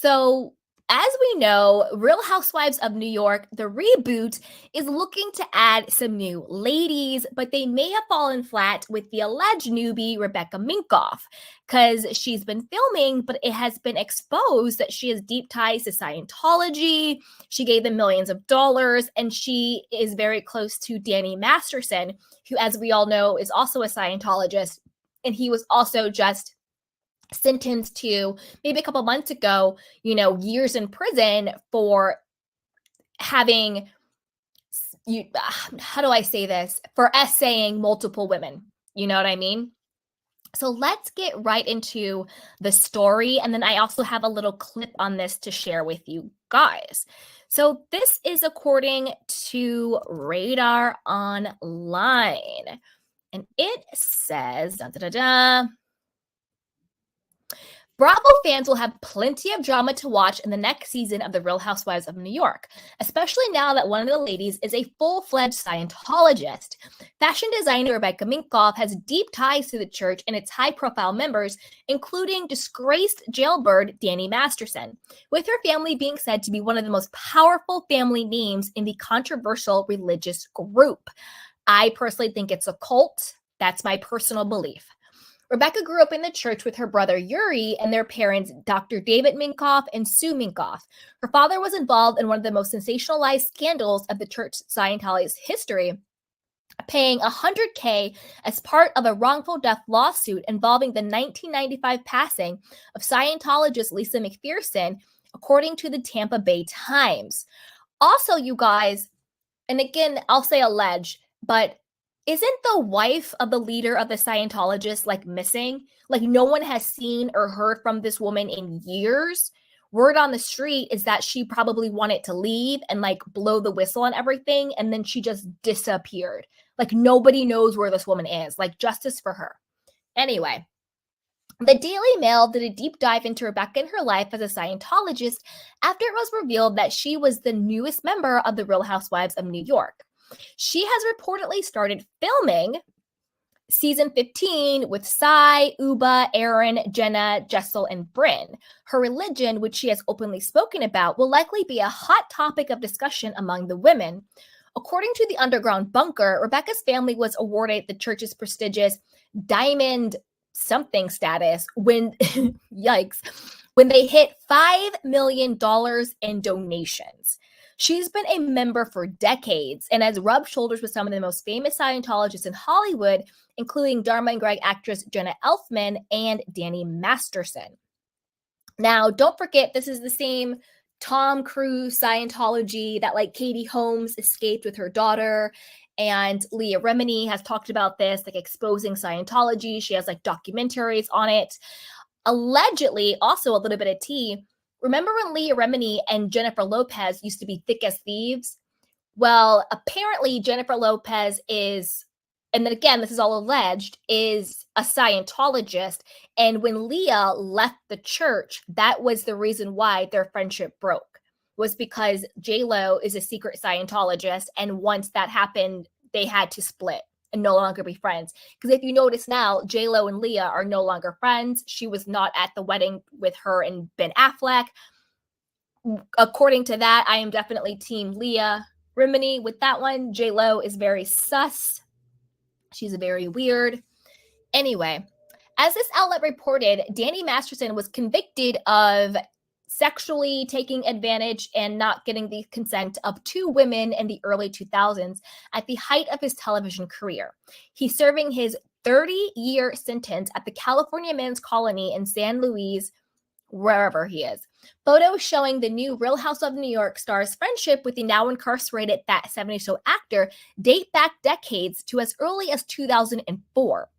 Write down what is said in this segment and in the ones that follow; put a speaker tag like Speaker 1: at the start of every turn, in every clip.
Speaker 1: So, as we know, Real Housewives of New York, the reboot, is looking to add some new ladies, but they may have fallen flat with the alleged newbie Rebecca Minkoff because she's been filming, but it has been exposed that she has deep ties to Scientology. She gave them millions of dollars, and she is very close to Danny Masterson, who, as we all know, is also a Scientologist, and he was also just sentenced to maybe a couple months ago, years in prison for having how do I say this? For essaying multiple women. You know what I mean? So let's get right into the story. And then I also have a little clip on this to share with you guys. So this is according to Radar Online. And it says, da, da, da, da, Bravo fans will have plenty of drama to watch in the next season of The Real Housewives of New York, especially now that one of the ladies is a full-fledged Scientologist. Fashion designer Rebecca Minkoff has deep ties to the church and its high-profile members, including disgraced jailbird Danny Masterson, with her family being said to be one of the most powerful family names in the controversial religious group. I personally think it's a cult. That's my personal belief. Rebecca grew up in the church with her brother Yuri and their parents, Dr. David Minkoff and Sue Minkoff. Her father was involved in one of the most sensationalized scandals of the church Scientology's history, paying $100K as part of a wrongful death lawsuit involving the 1995 passing of Scientologist Lisa McPherson, according to the Tampa Bay Times. Also, you guys, and again, I'll say alleged, but isn't the wife of the leader of the Scientologists missing? No one has seen or heard from this woman in years. Word on the street is that she probably wanted to leave and blow the whistle on everything, and then she just disappeared. Nobody knows where this woman is. Justice for her. Anyway, the Daily Mail did a deep dive into Rebecca and her life as a Scientologist after it was revealed that she was the newest member of the Real Housewives of New York. She has reportedly started filming season 15 with Sai, Uba, Aaron, Jenna, Jessel, and Bryn. Her religion, which she has openly spoken about, will likely be a hot topic of discussion among the women. According to the Underground Bunker, Rebecca's family was awarded the church's prestigious Diamond something status when, yikes, when they hit $5 million in donations. She's been a member for decades and has rubbed shoulders with some of the most famous Scientologists in Hollywood, including Dharma and Greg actress Jenna Elfman and Danny Masterson. Now, don't forget, this is the same Tom Cruise Scientology that Katie Holmes escaped with her daughter. And Leah Remini has talked about this, exposing Scientology. She has documentaries on it. Allegedly, also a little bit of tea. Remember when Leah Remini and Jennifer Lopez used to be thick as thieves? Well, apparently Jennifer Lopez is, and then again, this is all alleged, is a Scientologist. And when Leah left the church, that was the reason why their friendship broke, was because J-Lo is a secret Scientologist. And once that happened, they had to split and no longer be friends. Because if you notice now, J-Lo and Leah are no longer friends. She was not at the wedding with her and Ben Affleck. According to that, I am definitely team Leah Remini with that one. J-Lo is very sus. She's very weird. Anyway, as this outlet reported, Danny Masterson was convicted of sexually taking advantage and not getting the consent of 2 women in the early 2000s at the height of his television career. He's serving his 30-year sentence at the California Men's Colony in San Luis, wherever he is. Photos showing the new Real House of New York star's friendship with the now incarcerated That 70s Show actor date back decades to as early as 2004.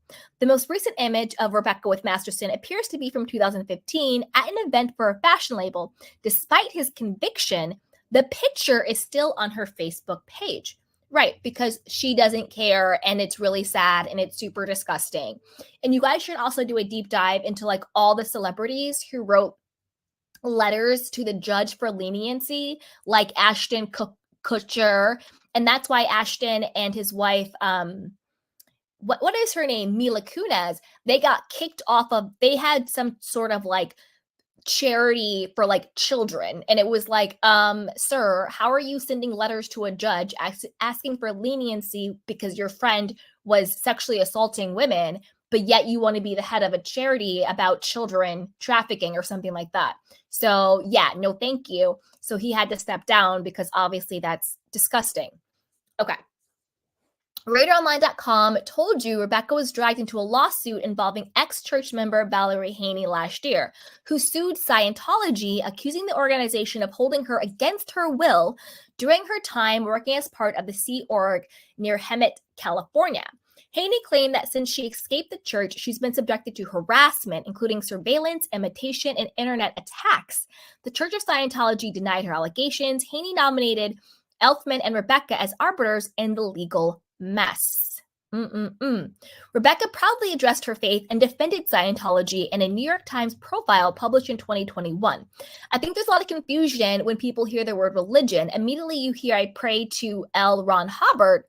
Speaker 1: The most recent image of Rebecca with Masterson appears to be from 2015 at an event for a fashion label. Despite his conviction, the picture is still on her Facebook page. Right, because she doesn't care, and it's really sad, and it's super disgusting. And you guys should also do a deep dive into all the celebrities who wrote letters to the judge for leniency, like Ashton Kutcher. And that's why Ashton and his wife, what is her name? Mila Kunis. They got kicked off of, they had some sort of charity for like children, and it was like, sir, how are you sending letters to a judge asking for leniency because your friend was sexually assaulting women, but yet you want to be the head of a charity about children trafficking or something like that? So yeah, no thank you. So he had to step down because obviously that's disgusting. Okay. RadarOnline.com told you Rebecca was dragged into a lawsuit involving ex-church member Valerie Haney last year, who sued Scientology, accusing the organization of holding her against her will during her time working as part of the Sea Org near Hemet, California. Haney claimed that since she escaped the church, she's been subjected to harassment, including surveillance, imitation, and internet attacks. The Church of Scientology denied her allegations. Haney nominated Elfman and Rebecca as arbiters in the legal mess. Rebecca proudly addressed her faith and defended Scientology in a New York Times profile published in 2021. I think there's a lot of confusion when people hear the word religion. Immediately you hear, I pray to L. Ron Hubbard,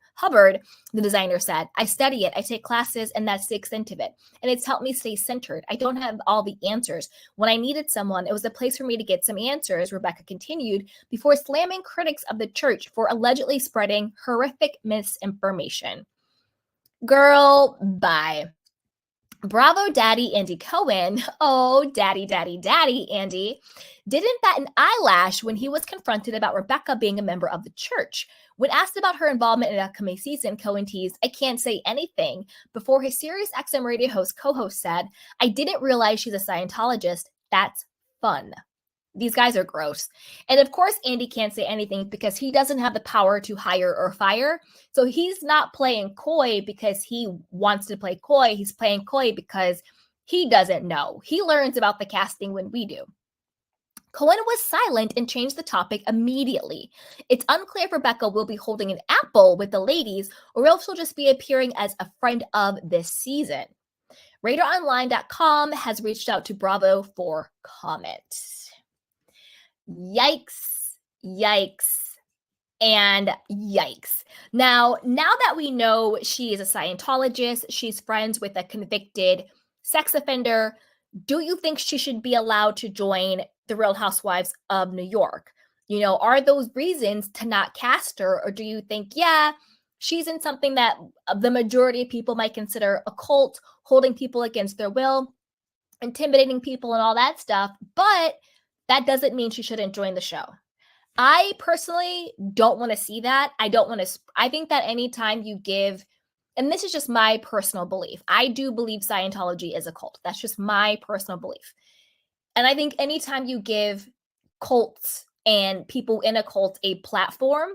Speaker 1: the designer said. I study it, I take classes, and that's the extent of it. And it's helped me stay centered. I don't have all the answers. When I needed someone, it was a place for me to get some answers, Rebecca continued, before slamming critics of the church for allegedly spreading horrific misinformation. Girl, bye. Bravo daddy Andy Cohen, oh daddy Andy, didn't bat an eyelash when he was confronted about Rebecca being a member of the church. When asked about her involvement in an upcoming season, Cohen teased, I can't say anything, before his Sirius XM radio host co-host said, I didn't realize she's a Scientologist. That's fun. These guys are gross. And of course, Andy can't say anything because he doesn't have the power to hire or fire. So he's not playing coy because he wants to play coy. He's playing coy because he doesn't know. He learns about the casting when we do. Cohen was silent and changed the topic immediately. It's unclear if Rebecca will be holding an apple with the ladies or else she'll just be appearing as a friend of this season. RadarOnline.com has reached out to Bravo for comment. Yikes, and yikes. Now that we know she is a Scientologist, she's friends with a convicted sex offender, do you think she should be allowed to join the Real Housewives of New York? You know, are those reasons to not cast her? Or do you think, yeah, she's in something that the majority of people might consider a cult, holding people against their will, intimidating people and all that stuff, but that doesn't mean she shouldn't join the show. I personally don't want to see that. I think that anytime you give, and this is just my personal belief, I do believe Scientology is a cult. That's just my personal belief. And I think anytime you give cults and people in a cult a platform,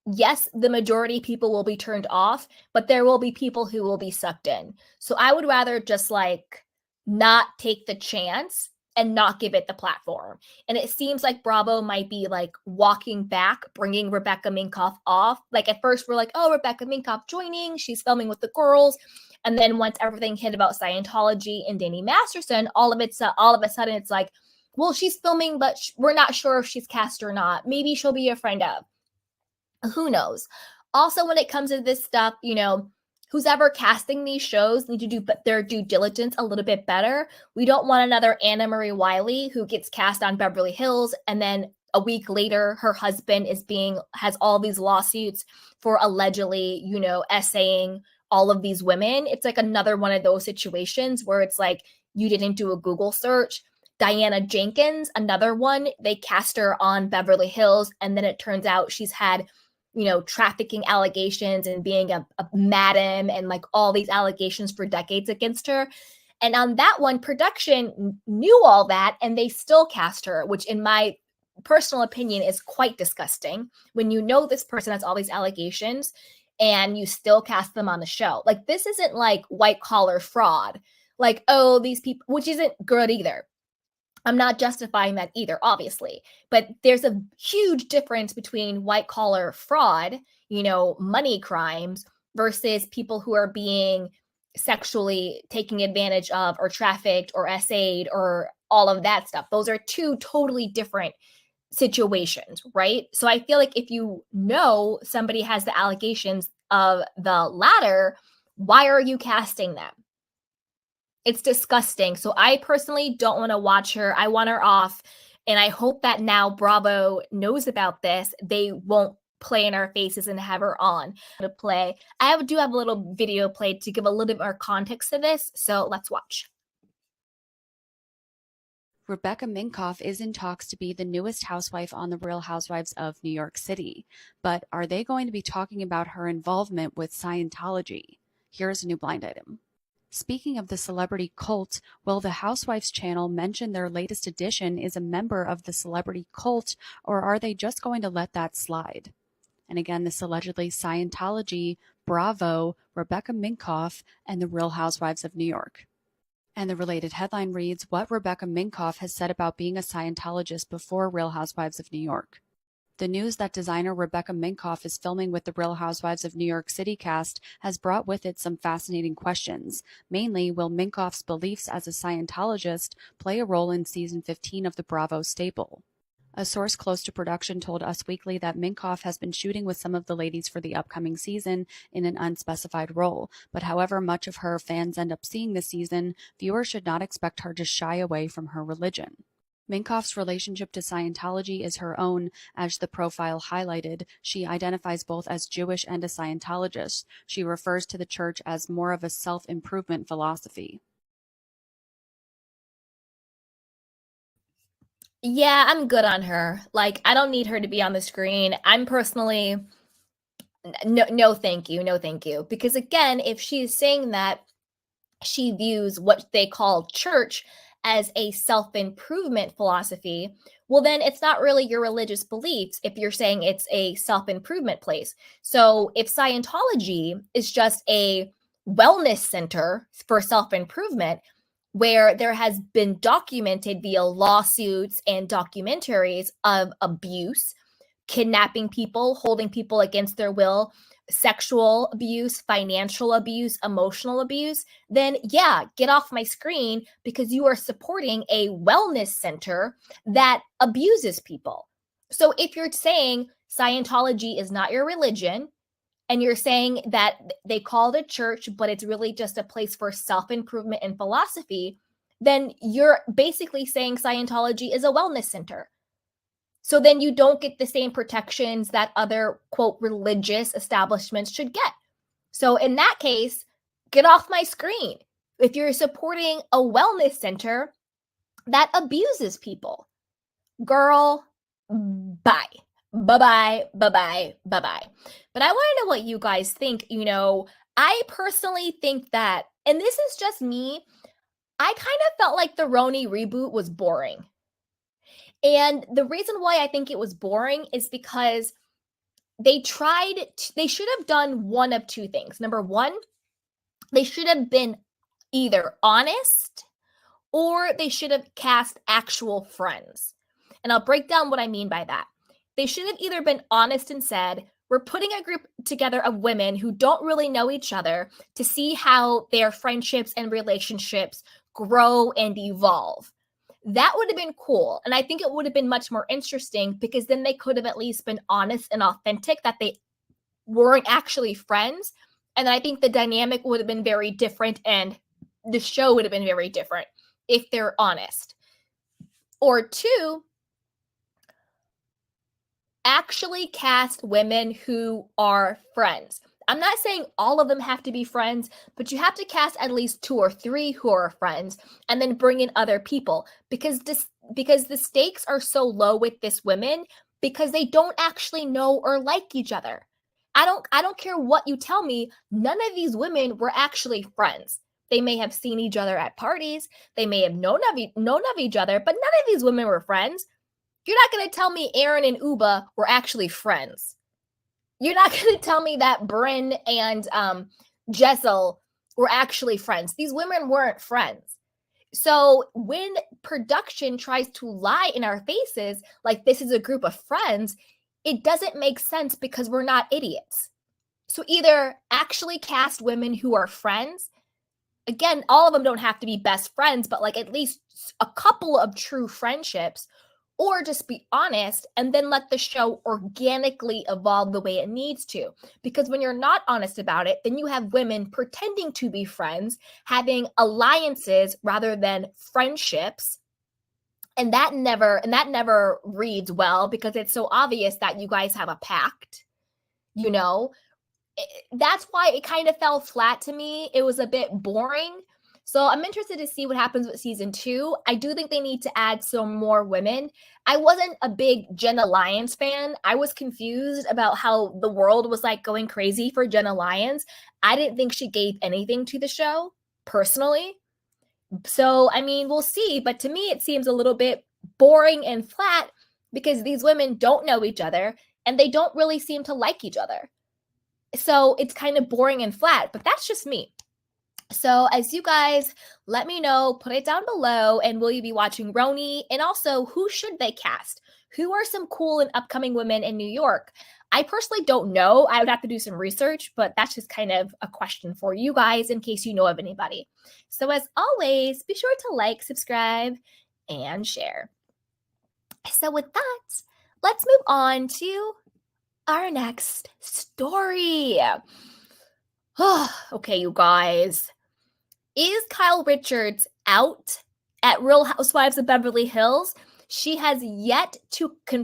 Speaker 1: yes, the majority of people will be turned off, but there will be people who will be sucked in. So I would rather just like not take the chance and not give it the platform. And it seems like Bravo might be like walking back, bringing Rebecca Minkoff off. Like at first we're like, oh, Rebecca Minkoff joining, she's filming with the girls. And then once everything hit about Scientology and Danny Masterson, all of a sudden it's like, well, she's filming, but we're not sure if she's cast or not. Maybe she'll be a friend of. Who knows? Also, when it comes to this stuff, you know, who's ever casting these shows need to do their due diligence a little bit better. We don't want another Anna Marie Wiley who gets cast on Beverly Hills and then a week later her husband has all these lawsuits for allegedly, you know, essaying all of these women. It's like another one of those situations where it's like you didn't do a Google search. Diana Jenkins, another one, they cast her on Beverly Hills and then it turns out she's had, you know, trafficking allegations and being a madam and like all these allegations for decades against her. And on that one, production knew all that and they still cast her, which in my personal opinion is quite disgusting when you know this person has all these allegations and you still cast them on the show. Like this isn't like white collar fraud. Like, oh, these people, which isn't good either. I'm not justifying that either, obviously, but there's a huge difference between white collar fraud, you know, money crimes versus people who are being sexually taken advantage of or trafficked or essayed or all of that stuff. Those are two totally different situations, right? So I feel like if you know somebody has the allegations of the latter, why are you casting them? It's disgusting. So I personally don't want to watch her. I want her off. And I hope that now Bravo knows about this. They won't play in our faces and have her on to play. Do have a little video played to give a little bit more context to this. So let's watch.
Speaker 2: Rebecca Minkoff is in talks to be the newest housewife on the Real Housewives of New York City. But are they going to be talking about her involvement with Scientology? Here's a new blind item. Speaking of the celebrity cult, will the Housewives channel mention their latest addition is a member of the celebrity cult, or are they just going to let that slide? And again, this allegedly Scientology, Bravo, Rebecca Minkoff, and the Real Housewives of New York. And the related headline reads, what Rebecca Minkoff has said about being a Scientologist before Real Housewives of New York. The news that designer Rebecca Minkoff is filming with the Real Housewives of New York City cast has brought with it some fascinating questions. Mainly, will Minkoff's beliefs as a Scientologist play a role in season 15 of the Bravo staple? A source close to production told Us Weekly that Minkoff has been shooting with some of the ladies for the upcoming season in an unspecified role, but however much of her fans end up seeing this season, viewers should not expect her to shy away from her religion. Minkoff's relationship to Scientology is her own. As the profile highlighted, she identifies both as Jewish and a Scientologist. She refers to the church as more of a self-improvement philosophy.
Speaker 1: Yeah, I'm good on her. Like, I don't need her to be on the screen. I'm personally, no, thank you. No, thank you. Because again, if she's saying that she views what they call church as a self-improvement philosophy, well, then it's not really your religious beliefs if you're saying it's a self-improvement place. So if Scientology is just a wellness center for self-improvement, where there has been documented via lawsuits and documentaries of abuse, kidnapping people, holding people against their will, sexual abuse, financial abuse, emotional abuse, then yeah, get off my screen because you are supporting a wellness center that abuses people. So if you're saying Scientology is not your religion, and you're saying that they call it a church, but it's really just a place for self-improvement and philosophy, then you're basically saying Scientology is a wellness center. So then you don't get the same protections that other, quote, religious establishments should get. So in that case, get off my screen if you're supporting a wellness center that abuses people. Girl, bye. Bye-bye, bye-bye, bye-bye. But I want to know what you guys think. I personally think that, and this is just me, I kind of felt like the RHONY reboot was boring. And the reason why I think it was boring is because they should have done one of two things. Number one, they should have been either honest or they should have cast actual friends. And I'll break down what I mean by that. They should have either been honest and said, we're putting a group together of women who don't really know each other to see how their friendships and relationships grow and evolve. That would have been cool. And I think it would have been much more interesting because then they could have at least been honest and authentic that they weren't actually friends. And I think the dynamic would have been very different and the show would have been very different if they're honest. Or two, actually cast women who are friends. I'm not saying all of them have to be friends, but you have to cast at least 2 or 3 who are friends and then bring in other people because the stakes are so low with this women because they don't actually know or like each other. I don't care what you tell me, none of these women were actually friends. They may have seen each other at parties, they may have known of each other, but none of these women were friends. You're not going to tell me Aaron and Uba were actually friends. You're not going to tell me that Bryn and Jessel were actually friends. These women weren't friends. So when production tries to lie in our faces, like this is a group of friends, it doesn't make sense because we're not idiots. So either actually cast women who are friends. Again, all of them don't have to be best friends, but like at least a couple of true friendships. or just be honest and then let the show organically evolve the way it needs to. Because when you're not honest about it, then you have women pretending to be friends, having alliances rather than friendships. And that never reads well because it's so obvious that you guys have a pact, you know? That's why it kind of fell flat to me. It was a bit boring. So I'm interested to see what happens with season 2. I do think they need to add some more women. I wasn't a big Jenna Lyons fan. I was confused about how the world was like going crazy for Jenna Lyons. I didn't think she gave anything to the show, personally. So, I mean, we'll see. But to me, it seems a little bit boring and flat because these women don't know each other and they don't really seem to like each other. So it's kind of boring and flat, but that's just me. So as you guys let me know, put it down below, and will you be watching RHONY? And also, who should they cast? Who are some cool and upcoming women in New York? I personally don't know. I would have to do some research, but that's just kind of a question for you guys in case you know of anybody. So as always, be sure to like, subscribe, and share. So with that, let's move on to our next story. Okay, you guys. Is Kyle Richards out at Real Housewives of Beverly Hills? She has yet to confirm